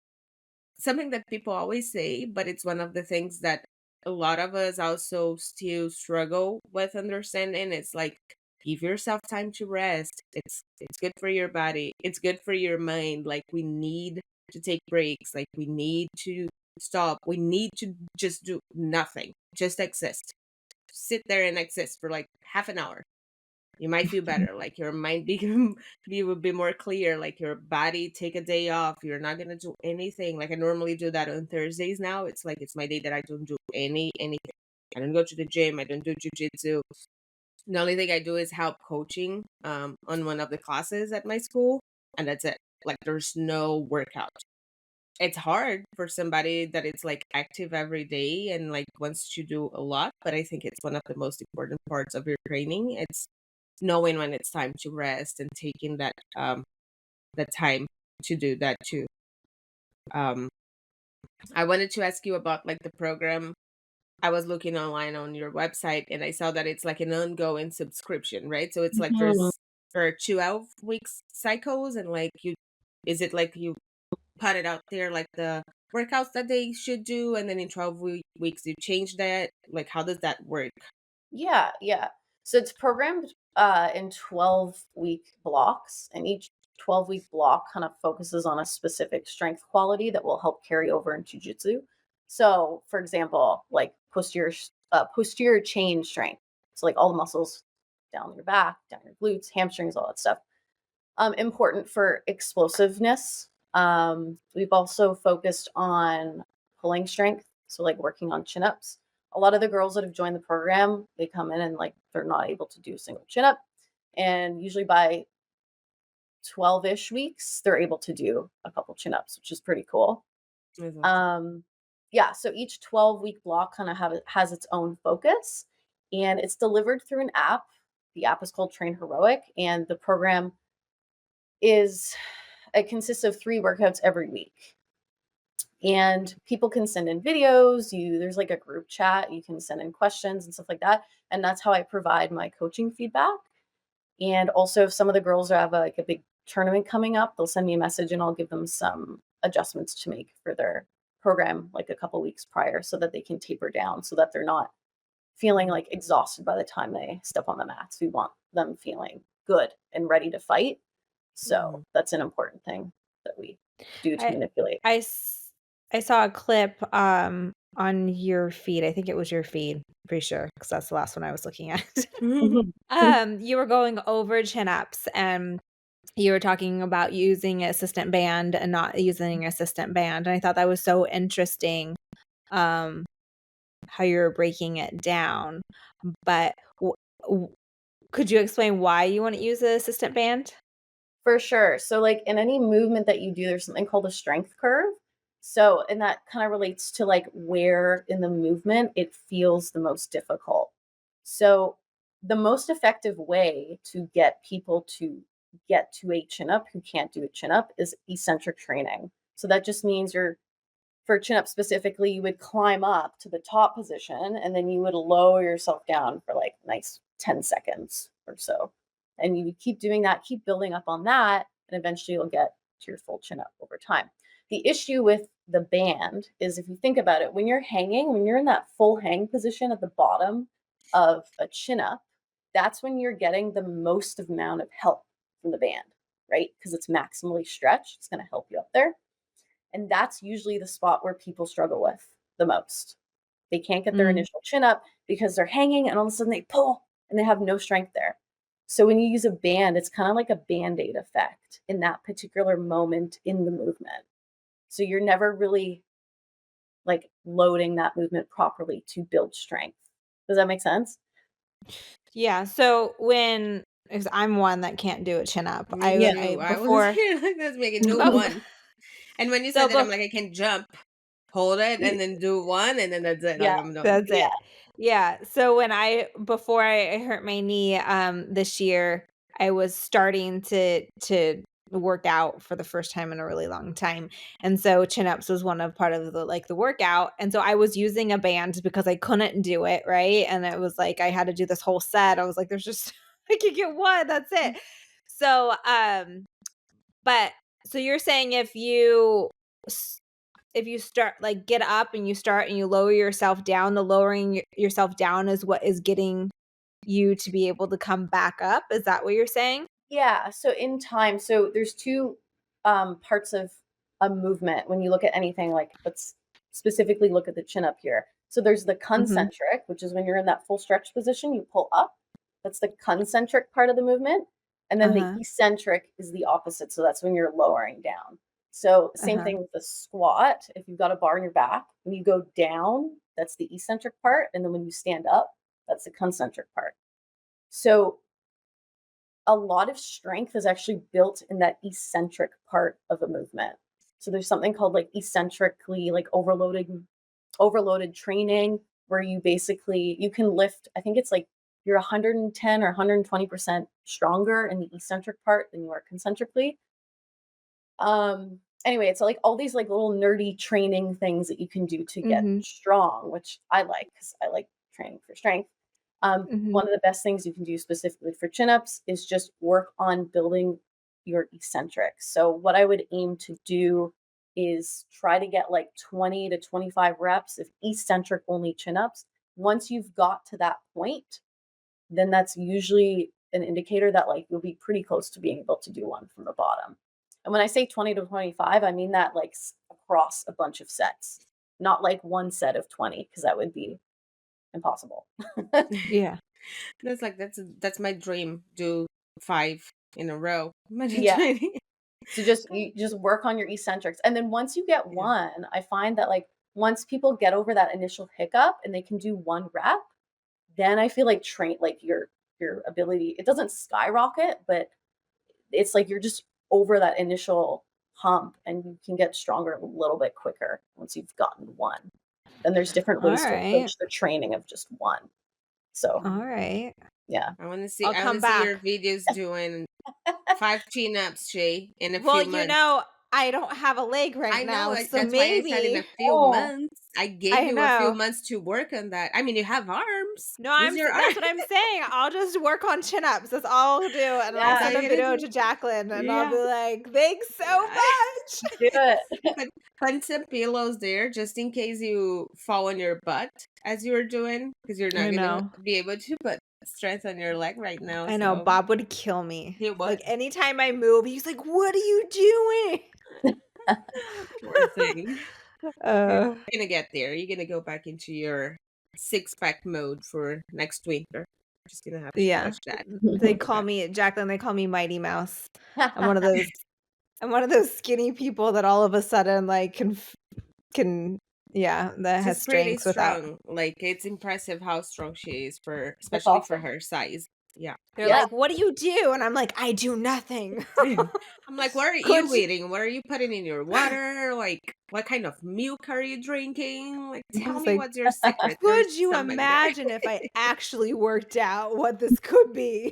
something that people always say, but it's one of the things that a lot of us also still struggle with understanding. It's like give yourself time to rest. It's good for your body. It's good for your mind. Like we need to take breaks. Like we need to stop. We need to just do nothing. Just exist. Sit there and exist for like half an hour. You might feel better, like your mind will be more clear, like your body take a day off. You're not gonna do anything. Like I normally do that on Thursdays now. It's like it's my day that I don't do anything. I don't go to the gym, I don't do jujitsu. The only thing I do is help coaching on one of the classes at my school, and that's it. Like there's no workout. It's hard for somebody that it's like active every day and like wants to do a lot, but I think it's one of the most important parts of your training. It's knowing when it's time to rest and taking that time to do that too. um I wanted to ask you about like the program. I was looking online on your website and I saw that it's like an ongoing subscription, right? So it's like Mhm. for 12 weeks cycles, and like you, is it like you put it out there like the workouts that they should do, and then in 12 weeks you change that? Like how does that work? Yeah, yeah. So it's programmed in 12-week blocks, and each 12-week block kind of focuses on a specific strength quality that will help carry over into jiu-jitsu. So, for example, like posterior chain strength. So like all the muscles down your back, down your glutes, hamstrings, all that stuff. Important for explosiveness. We've also focused on pulling strength, so like working on chin ups. A lot of the girls that have joined the program, they come in and like they're not able to do a single chin up, and usually by 12-ish weeks, they're able to do a couple chin ups, which is pretty cool. Is awesome. Yeah, so each 12-week block kind of has its own focus, and it's delivered through an app. The app is called Train Heroic, and the program is it consists of 3 workouts every week. And people can send in videos, there's like a group chat, you can send in questions and stuff like that. And that's how I provide my coaching feedback. And also if some of the girls have like a big tournament coming up, they'll send me a message and I'll give them some adjustments to make for their program like a couple weeks prior so that they can taper down so that they're not feeling like exhausted by the time they step on the mats. We want them feeling good and ready to fight. Mhm. So that's an important thing that we do to I manipulate. I s- I saw a clip on your feed. I think it was your feed. Pretty sure because that's the last one I was looking at. Mhm. You were going over chin ups and you were talking about using assistant band and not using assistant band, and I thought that was so interesting. Um, how you're breaking it down, but w- could you explain why you want to use the assistant band? For sure. So, like in any movement that you do, there's something called a strength curve. So, and that kind of relates to like where in the movement it feels the most difficult. So, the most effective way to get people to get to a chin up who can't do a chin up is eccentric training. So, that just means for chin up specifically, you would climb up to the top position and then you would lower yourself down for like nice 10 seconds or so. And you would keep doing that, keep building up on that, and eventually you'll get to your full chin up over time. The issue with the band is if you think about it, when you're hanging, when you're in that full hang position at the bottom of a chin up, that's when you're getting the most amount of help from the band, right? Because it's maximally stretched. It's going to help you up there. And that's usually the spot where people struggle with the most. They can't get their Mm. initial chin up because they're hanging and all of a sudden they pull and they have no strength there. So when you use a band, it's kind of like a Band-Aid effect in that particular moment in the movement. So you're never really like loading that movement properly to build strength. Does that make sense? Yeah. So because I'm one that can't do a chin up. Me Yeah. too. I was Before here like, let's make it do bef- one. And when you so said that, I'm bef- like, I can jump, hold it, and then do one, and then that's it. Like, Yeah. I'm done. that's Yeah. it. Yeah. So before I hurt my knee this year, I was starting to work out for the first time in a really long time. And so chin ups was one of part of the workout. And so I was using a band because I couldn't do it, right? And it was like I had to do this whole set. I was like, there's just I could get one, that's it. So but so you're saying if you start like get up and you start and you lower yourself down, the lowering yourself down is what is getting you to be able to come back up. Is that what you're saying? Yeah. So in time, so there's two parts of a movement when you look at anything. Like, let's specifically look at the chin up here. So there's the concentric, which is when you're in that full stretch position, you pull up. That's the concentric part of the movement. And then Uh-huh. the eccentric is the opposite. So that's when you're lowering down. So same Uh-huh. thing with the squat. If you've got a bar in your back, when you go down, that's the eccentric part. And then when you stand up, that's the concentric part. So a lot of strength is actually built in that eccentric part of a movement. So there's something called like eccentrically like overloaded training where you basically you can lift, I think it's like you're 110 or 120% stronger in the eccentric part than you are concentrically. Anyway, it's like all these like little nerdy training things that you can do to get Mhm. strong, which I like because I like training for strength. Mhm. One of the best things you can do specifically for chin ups is just work on building your eccentrics. So, what I would aim to do is try to get like 20 to 25 reps of eccentric only chin ups. Once you've got to that point, then that's usually an indicator that like you'll be pretty close to being able to do one from the bottom. And when I say 20 to 25, I mean that like across a bunch of sets, not like one set of 20, because that would be impossible. Yeah. That's my dream. Do 5 in a row. Imagine Yeah. training. So you just work on your eccentrics. And then once you get Yeah. one, I find that like once people get over that initial hiccup and they can do one rep, then I feel like your ability, it doesn't skyrocket, but it's like you're just over that initial hump and you can get stronger a little bit quicker once you've gotten one. Then there's different All ways to right. approach the training of just one. So All right. yeah. I want to see. I'll I come want to see your back. videos doing 5 chin-ups, Shay, in a Well, few months. I don't have a leg right I know. now, so That's why I said in maybe a few Oh, months. I gave I you a few know. months to work on that. I mean, you have arms. No, Use your that's arms. what I'm saying. I'll just work on chin ups. That's all I'll do, and I'll yeah, send a all you gotta video do. to Jaclyn, and I'll Yeah. be like, "Thanks so Yeah. much." do it. Put some pillows there just in case you fall on your butt as you're doing, because you're I not gonna know. be able to put strength on your leg right now. I know. So Bob would kill me. he would. Like anytime I move, he's like, "What are you doing?" Poor thing. Uh, You're gonna get there. You're gonna go back into your 6-pack mode for next winter. Just gonna have to yeah. push that. They call me Jaclyn. They call me Mighty Mouse. I'm one of those. I'm one of those skinny people that all of a sudden like can that has She's pretty strength without. strong. Like it's impressive how strong she is for, That's especially for awesome. her size. Yeah. They're Yeah. like, "What do you do?" And I'm like, "I do nothing." I'm like, what are Could you you- eating? What are you putting in your water? Like, what kind of milk are you drinking? Like, I tell was me like, what's your secret. Could There's you somebody there. imagine if I actually worked out what this could be?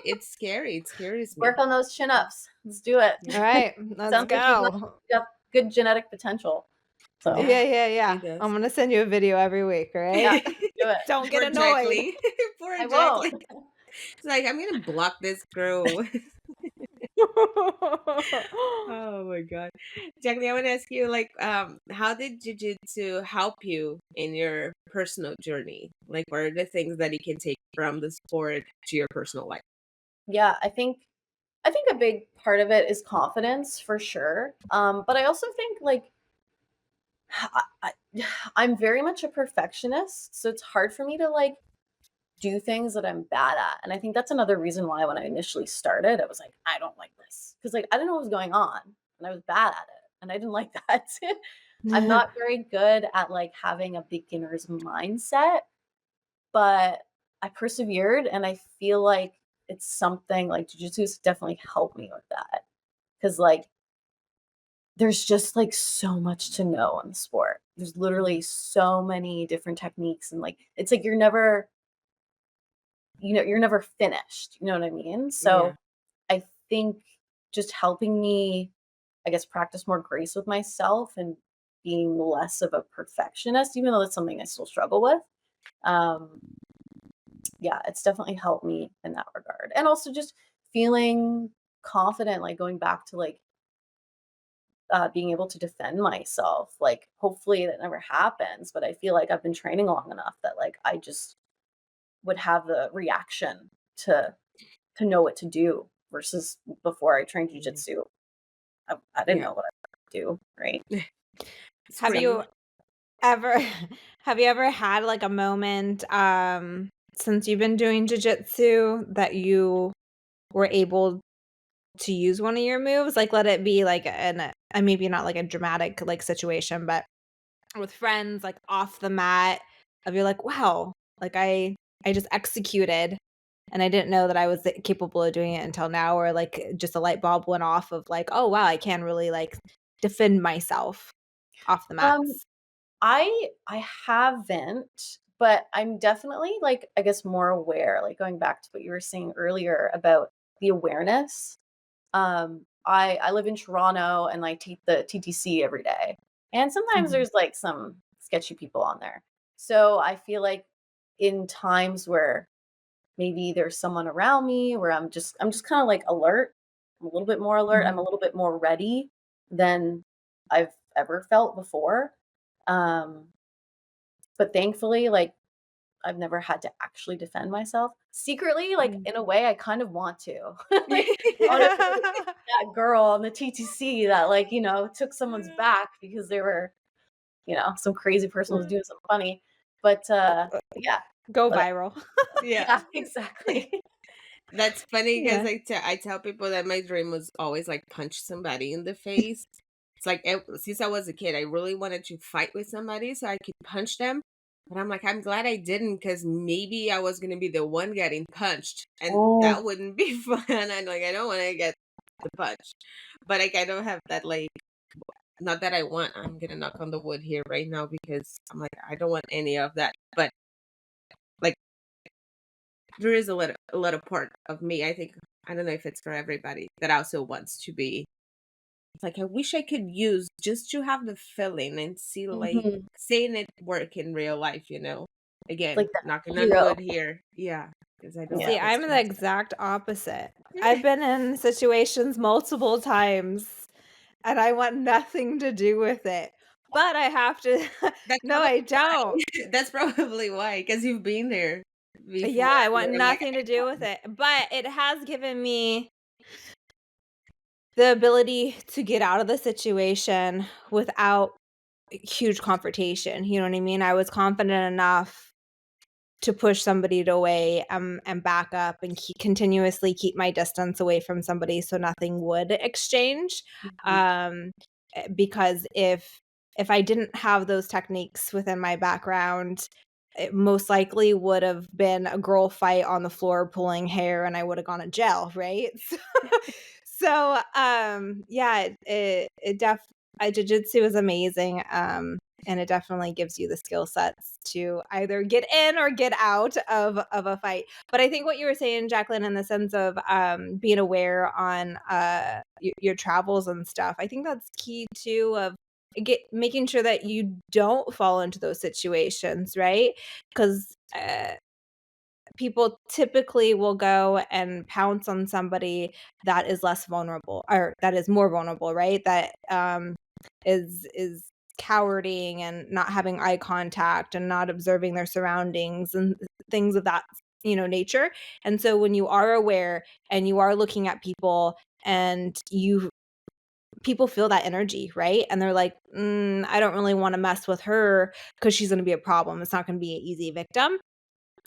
It's scary. It scares me. Work on those chin ups. Let's do it. All right, let's Sounds like go. you got good genetic potential. So Yeah. She does. I'm gonna send you a video every week, all yeah, right? do it. Don't get Poor annoyed. Jaclyn. Poor I won't. Jaclyn. It's like, I'm gonna block this girl. Oh my god. Jaclyn, I want to ask you, like, how did jiu-jitsu help you in your personal journey? Like, what are the things that you can take from the sport to your personal life? Yeah, I think I think a big part of it is confidence for sure. But I also think like I, I'm very much a perfectionist, so it's hard for me to like do things that I'm bad at. And I think that's another reason why when I initially started, I was like, I don't like this. Because like I didn't know what was going on and I was bad at it. And I didn't like that. I'm not very good at like having a beginner's mindset, but I persevered and I feel like it's something like jujitsu has definitely helped me with that. Cause like there's just like so much to know in the sport. There's literally so many different techniques and like it's like you're never finished. You know what I mean? Yeah. So I think just helping me, I guess, practice more grace with myself and being less of a perfectionist, even though that's something I still struggle with. Um, yeah, it's definitely helped me in that regard. And also just feeling confident, like going back to like being able to defend myself. Like, hopefully that never happens, but I feel like I've been training long enough that like I just would have the reaction to to know what to do versus before I trained jujitsu. I didn't Yeah. know what I would do, right? Have you ever have you ever had like a moment since you've been doing jiu-jitsu that you were able to use one of your moves? Like let it be like maybe not like a dramatic like situation, but with friends like off the mat of you're like, wow, like I just executed and I didn't know that I was capable of doing it until now, or like just a light bulb went off of like, oh wow, I can really like defend myself off the Um, mats. I haven't, but I'm definitely like I guess more aware. Like going back to what you were saying earlier about the awareness. I live in Toronto and I take the TTC every day, and sometimes Mhm. there's like some sketchy people on there. So I feel like in times where maybe there's someone around me where I'm just kind of like alert. I'm a little bit more alert. I'm a Mhm. little bit more ready than I've ever felt before. Um, but thankfully, like I've never had to actually defend myself. Secretly, like Mm. in a way, I kind of want to. Like I want to be that girl on the TTC that like, took someone's back because they were, some crazy person was doing something funny. But yeah. Go But viral. Yeah. yeah, exactly. That's funny because Yeah. I tell people that my dream was always like punch somebody in the face. It's like since I was a kid, I really wanted to fight with somebody so I could punch them. But I'm like, I'm glad I didn't because maybe I was gonna be the one getting punched, and Oh. that wouldn't be fun. I'm like, I don't want to get the punch, but like I don't have that like. Not that I want. I'm gonna knock on the wood here right now because I'm like I don't want any of that. But like there is a lot of part of me. I think I don't know if it's for everybody that also wants to be. It's like I wish I could use just to have the feeling and see like Mhm. seeing it work in real life. Like Again, that knocking on hero. wood here. Yeah, because I don't Yeah. See, want this I'm to the happen. exact opposite. I've been in situations multiple times and I want nothing to do with it. But I have to That's no, probably I don't. why. That's probably why, because you've been there Yeah, before. I want Where I'm like, nothing to do with it. But it has given me the ability to get out of the situation without huge confrontation. You know what I mean? I was confident enough to push somebody away and back up and continuously keep my distance away from somebody so nothing would exchange. Mhm. Because if I didn't have those techniques within my background, it most likely would have been a girl fight on the floor pulling hair and I would have gone to jail, right? So, yeah, jiu-jitsu is amazing. And it definitely gives you the skill sets to either get in or get out of a fight. But I think what you were saying, Jaclyn, in the sense of being aware on your travels and stuff, I think that's key too. Of making sure that you don't fall into those situations, right? Because people typically will go and pounce on somebody that is less vulnerable or that is more vulnerable, right? That is cowarding and not having eye contact and not observing their surroundings and things of that nature. And so when you are aware and you are looking at people and people feel that energy, right? And they're like, I don't really want to mess with her because she's going to be a problem. It's not going to be an easy victim.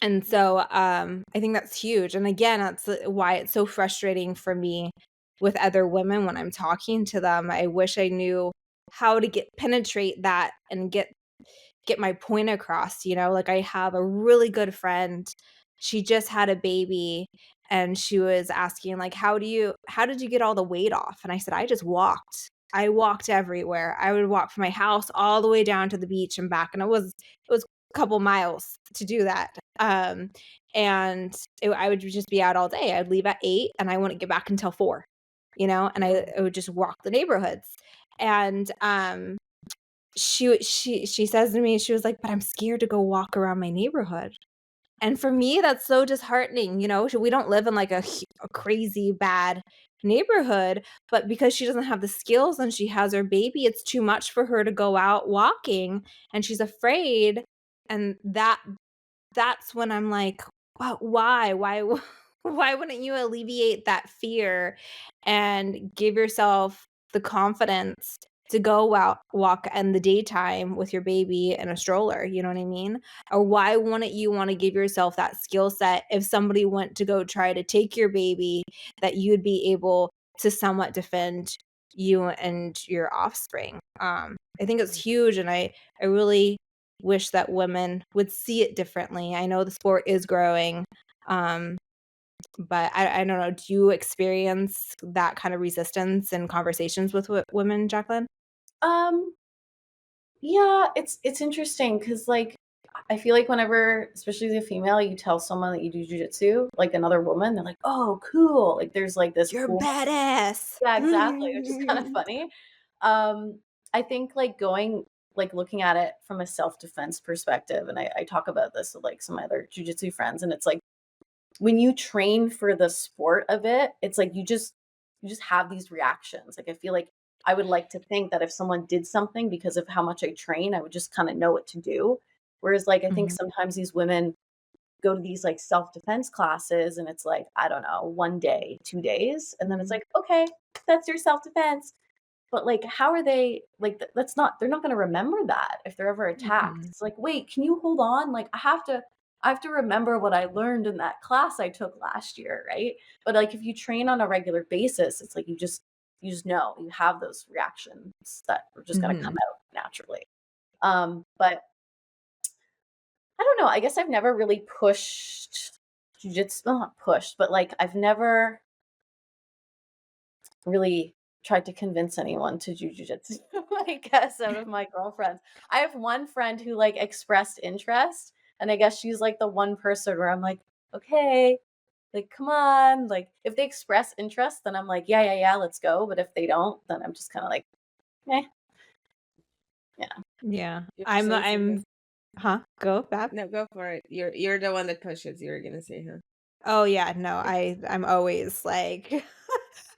And so I think that's huge. And again, that's why it's so frustrating for me with other women when I'm talking to them. I wish I knew how to penetrate that and get my point across, like I have a really good friend. She just had a baby and she was asking like, how did you get all the weight off? And I said, I just walked. I walked everywhere. I would walk from my house all the way down to the beach and back. And it was a couple miles to do that. I would just be out all day. I'd leave at 8 and I wouldn't get back until 4, and I would just walk the neighborhoods. And she says to me, she was like, but I'm scared to go walk around my neighborhood. And for me, that's so disheartening. We don't live in like a crazy bad neighborhood, but because she doesn't have the skills and she has her baby, it's too much for her to go out walking and she's afraid. And that's when I'm like, why wouldn't you alleviate that fear and give yourself the confidence to go out walk in the daytime with your baby in a stroller? You know what I mean? Or why wouldn't you want to give yourself that skill set if somebody went to go try to take your baby, that you'd be able to somewhat defend you and your offspring? I think it's huge, and I really wish that women would see it differently. I know the sport is growing, but I don't know. Do you experience that kind of resistance in conversations with women, Jaclyn? Yeah, it's interesting because like I feel like whenever, especially as a female, you tell someone that you do jujitsu, like another woman, they're like, "Oh, cool!" Like there's like this You're cool. badass. Yeah, exactly, which is kind of funny. I think like looking at it from a self-defense perspective, and I talk about this with like some other jujitsu friends, and it's like when you train for the sport of it, it's like you just have these reactions. Like I feel like I would like to think that if someone did something because of how much I train, I would just kind of know what to do. Whereas like I think Mhm. sometimes these women go to these like self-defense classes and it's like, I don't know, 1 day, 2 days, and then it's like, okay, that's your self-defense. But like how are they like that's not they're not going to remember that if they're ever attacked. Mhm. It's like, wait, can you hold on? Like I have to remember what I learned in that class I took last year, right? But like if you train on a regular basis, it's like you just know you have those reactions that are just going to come Mhm. out naturally. But I don't know. I guess I've never really pushed jujitsu, well, not pushed, but like I've never really tried to convince anyone to do jujitsu. I guess out of my girlfriends, I have one friend who like expressed interest, and I guess she's like the one person where I'm like, okay, like come on, like if they express interest, then I'm like, yeah, yeah, yeah, let's go. But if they don't, then I'm just kind of like, eh, yeah. Yeah. You're saying I'm something. huh? Go, Bab. No, go for it. You're the one that pushes. You're gonna say, huh? Oh yeah, no, I'm always like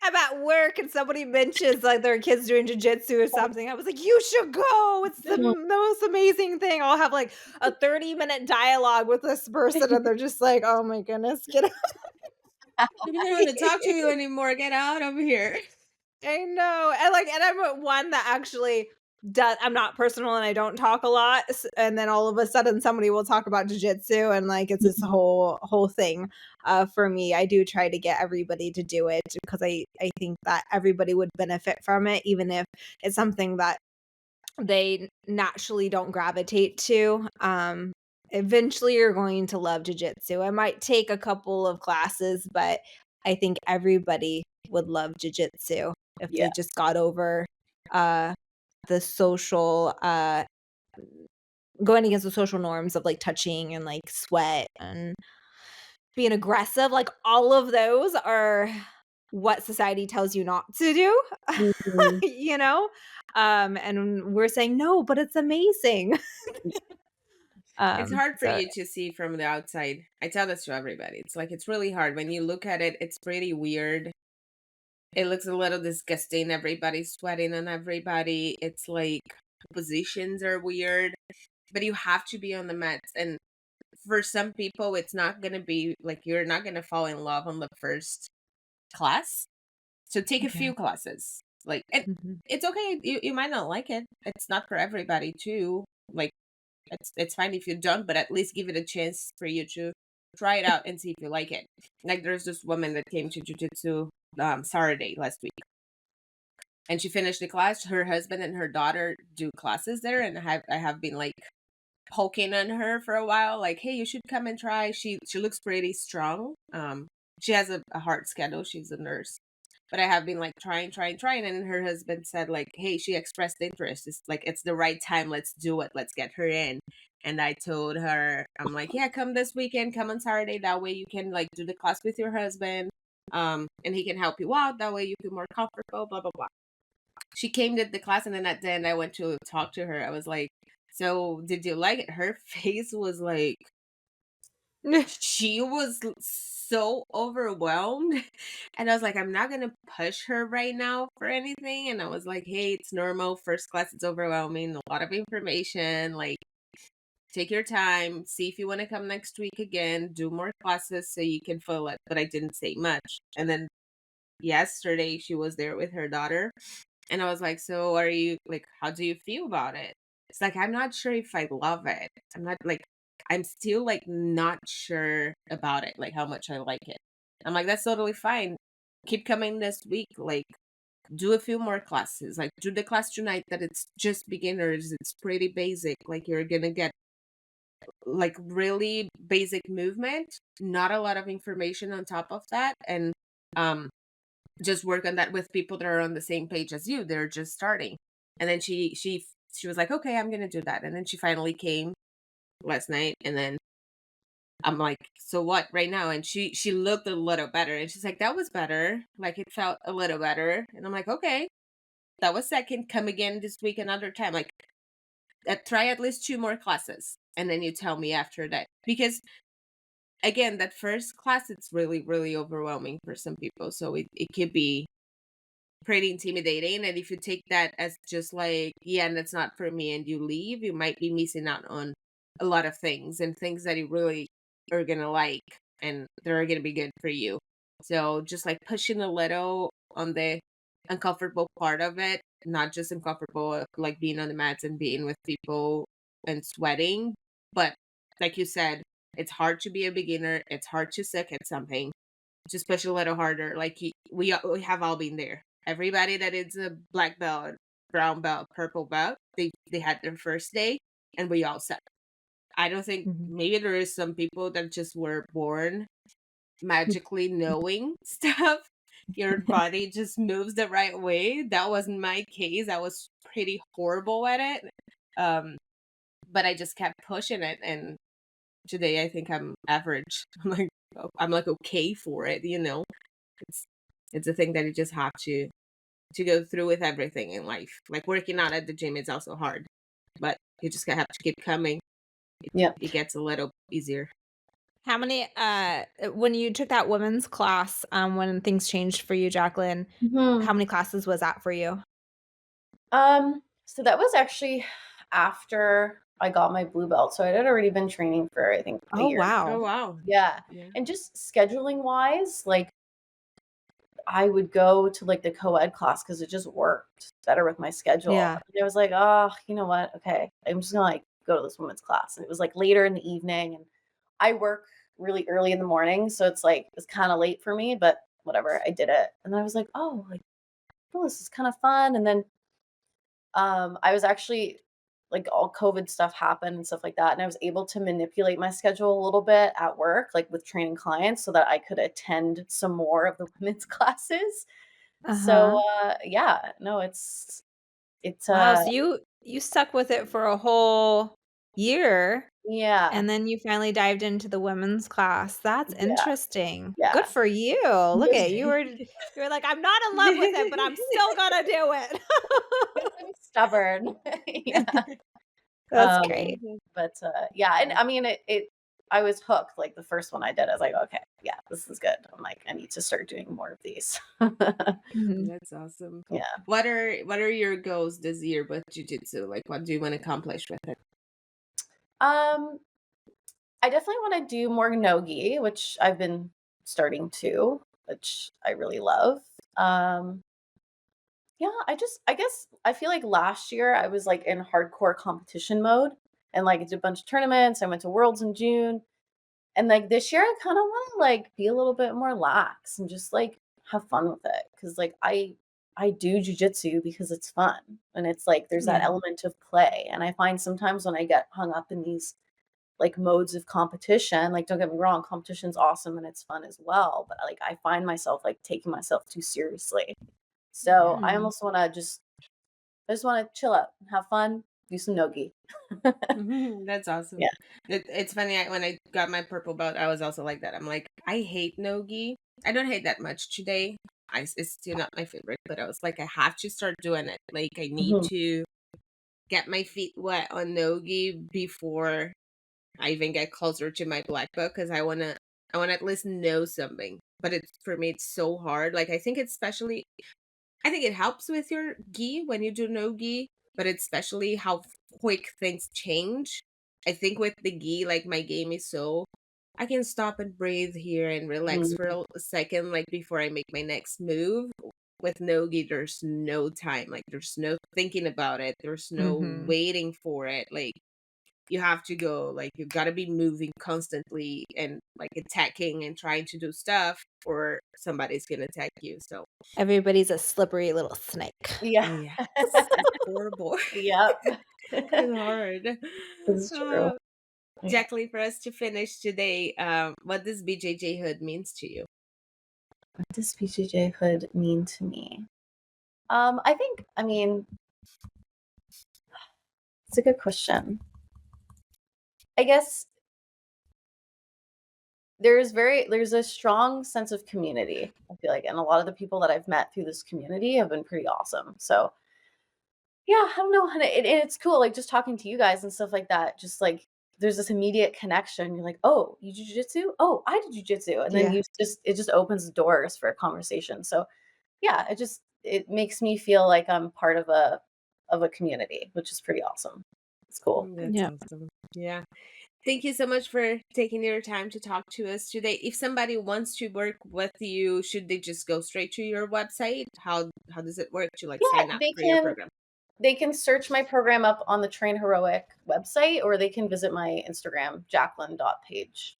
I'm at work and somebody mentions like their kids doing jujitsu or something. I was like, you should go. It's the most amazing thing. I'll have like a 30-minute dialogue with this person and they're just like, oh my goodness, get out. I don't want to talk to you anymore. Get out of here. I know. And I'm one that actually does. I'm not personal and I don't talk a lot. And then all of a sudden somebody will talk about jujitsu and like it's this whole thing. For me, I do try to get everybody to do it because I think that everybody would benefit from it, even if it's something that they naturally don't gravitate to. Eventually you're going to love jujitsu. I might take a couple of classes, but I think everybody would love jujitsu if Yeah. they just got over uh the social going against the social norms of like touching and like sweat and being aggressive. Like all of those are what society tells you not to do. Mhm. you know and we're saying no, but it's amazing. It's hard for So you to see from the outside. I tell this to everybody. It's like it's really hard when you look at it. It's pretty weird. It looks a little disgusting. Everybody's sweating on everybody. It's like positions are weird, but you have to be on the mats. And for some people, it's not going to be like you're not going to fall in love on the first class. So take a few classes. Like, it's okay. You might not like it. It's not for everybody too. Like, it's fine if you don't, but at least give it a chance for you to try it out and see if you like it. Like, there's this woman that came to jiu-jitsu Saturday last week, and she finished the class. Her husband and her daughter do classes there, and I have been like poking on her for a while, like, hey, you should come and try. She looks pretty strong. She has a hard schedule. She's a nurse. But I have been like trying. And her husband said like, hey, she expressed interest. It's like, it's the right time. Let's do it. Let's get her in. And I told her, I'm like, yeah, come this weekend, come on Saturday. That way you can like do the class with your husband. And he can help you out. That way you feel more comfortable, blah, blah, blah. She came to the class, and then at the end I went to talk to her. I was like, so did you like it? Her face was like, she was so overwhelmed. And I was like, I'm not going to push her right now for anything. And I was like, hey, it's normal. First class, it's overwhelming. A lot of information. Like, take your time. See if you want to come next week again. Do more classes so you can fill it. But I didn't say much. And then yesterday, she was there with her daughter. And I was like, so are you, like, how do you feel about it? It's like, I'm not sure if I love it. I'm not like, I'm still like not sure about it, like how much I like it. I'm like, that's totally fine. Keep coming this week. Like, do a few more classes. Like, do the class tonight that it's just beginners. It's pretty basic. Like, you're gonna get like really basic movement, not a lot of information on top of that. And just work on that with people that are on the same page as you. They're just starting. And then she was like, okay, I'm gonna do that. And then she finally came last night, and then I'm like, so what right now? And she looked a little better, and she's like, that was better. Like, it felt a little better. And I'm like, okay, that was second. Come again this week another time. Like, try at least 2 more classes, and then you tell me after that. Because again, that first class, it's really, really overwhelming for some people. So it could be pretty intimidating. And if you take that as just like, yeah, and that's not for me, and you leave, you might be missing out on a lot of things, and things that you really are gonna like, and they're gonna be good for you. So just like pushing a little on the uncomfortable part of it, not just uncomfortable like being on the mats and being with people and sweating, but like you said, it's hard to be a beginner. It's hard to suck at something. Just push a little harder. Like, we have all been there. Everybody that is a black belt, brown belt, purple belt, they had their first day, and we all suck. I don't think, maybe there is some people that just were born magically knowing stuff. Your body just moves the right way. That wasn't my case. I was pretty horrible at it. But I just kept pushing it, and today I think I'm average. I'm like okay for it, you know. It's a thing that you just have to go through with everything in life. Like, working out at the gym is also hard, but you just have to keep coming. Yeah. It gets a little easier. How many when you took that women's class, when things changed for you, Jaclyn, how many classes was that for you? So that was actually after I got my blue belt. So I had already been training for, I think, a year. Oh wow. Yeah. And just scheduling wise, like, I would go to like the co-ed class because it just worked better with my schedule. Yeah. And I was like, oh, you know what? Okay, I'm just gonna like go to this women's class. And it was like later in the evening, and I work really early in the morning, so it's like it's kind of late for me, but whatever, I did it. And then I was like, oh, like, oh, this is kind of fun. And then I was actually, like, all COVID stuff happened and stuff like that, and I was able to manipulate my schedule a little bit at work, like with training clients, so that I could attend some more of the women's classes. So yeah, no, it's Wow, so you stuck with it for a whole year, yeah, and then you finally dived into the women's class. That's yeah, interesting. yeah. Good for you. Look at you were like, I'm not in love with it, but I'm still gonna do it. I'm stubborn. Yeah. That's great. But yeah, and I mean I was hooked. Like, the first one I did, I was like, okay, yeah, this is good. I'm like, I need to start doing more of these. That's awesome. Yeah. What are your goals this year with jiu-jitsu? Like, what do you want to accomplish with it? I I definitely want to do more no-gi, which I've been starting to, which I really love. Yeah, I guess I feel like last year I was like in hardcore competition mode and like did a bunch of tournaments. I went to Worlds in June. And like this year I kind of want to like be a little bit more lax and just like have fun with it. Cause like I do jujitsu because it's fun. And it's like there's that Yeah. element of play. And I find sometimes when I get hung up in these like modes of competition, like don't get me wrong, competition's awesome and it's fun as well. But like I find myself like taking myself too seriously. So I Yeah. almost want to I just want to chill out, have fun, do some no-gi. That's awesome. Yeah. It's funny. When I got my purple belt, I was also like that. I'm like, I hate no-gi. I don't hate that much today. It's still not my favorite, but I was like, I have to start doing it. Like, I need Mhm. to get my feet wet on no-gi before I even get closer to my black belt because I wanna at least know something. But it's for me, it's so hard. Like, I think it helps with your gi when you do no gi, but it's especially how quick things change. I think with the gi, like my game is so I can stop and breathe here and relax for Mhm. a second, like before I make my next move. With no gi, there's no time. Like there's no thinking about it. There's no Mhm. waiting for it. Like you have to go. Like you gotta be moving constantly and like attacking and trying to do stuff, or somebody's gonna attack you. So Everybody's a slippery little snake. Yeah. yes, it's horrible. Yep. It's hard. This is true. Uh, Yeah. Jaclyn, for us to finish today, what does BJJ hood means to you? What does BJJ hood mean to me? I mean, it's a good question. I guess there's a strong sense of community, I feel like, and a lot of the people that I've met through this community have been pretty awesome. So yeah, I don't know, and it's cool, like just talking to you guys and stuff like that. Just like there's this immediate connection. You're like, oh, you do jujitsu? Oh, I do jujitsu, and then Yeah. it just opens doors for a conversation. So yeah, it makes me feel like I'm part of a community, which is pretty awesome. It's cool. That's Yeah. awesome. Yeah. Thank you so much for taking your time to talk to us today. If somebody wants to work with you, should they just go straight to your website? How does it work to like sign Yeah, up for your program? they can search my program up on the Train Heroic website, or they can visit my Instagram, Jaclyn.Paige.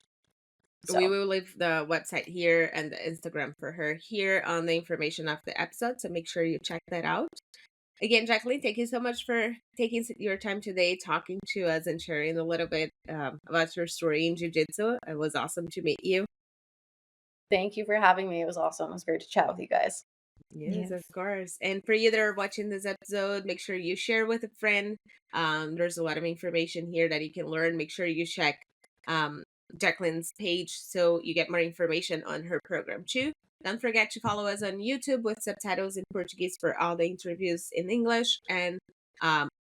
We So will leave the website here and the Instagram for her here on the information of the episode. So make sure you check that out. Again, Jaclyn, thank you so much for taking your time today, talking to us and sharing a little bit about your story in Jiu-Jitsu. It was awesome to meet you. thank you for having me. It was awesome. It was great to chat with you guys. Yes, of Yes. course. And for you that are watching this episode, make sure you share with a friend. There's a lot of information here that you can learn. Make sure you check Jaclyn's page so you get more information on her program too. Don't forget to follow us on YouTube with subtitles in Portuguese for all the interviews in English and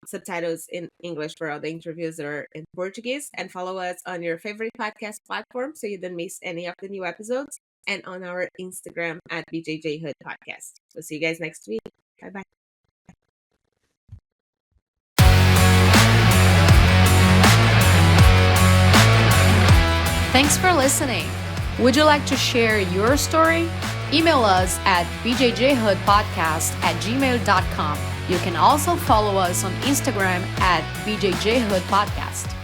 subtitles in English for all the interviews that are in Portuguese. And follow us on your favorite podcast platform so you don't miss any of the new episodes. And on our Instagram at BJJHOOD Podcast. We'll see you guys next week. Bye bye. Thanks for listening. Would you like to share your story? Email us at bjjhoodpodcast@gmail.com. You can also follow us on Instagram at BJJHoodPodcast.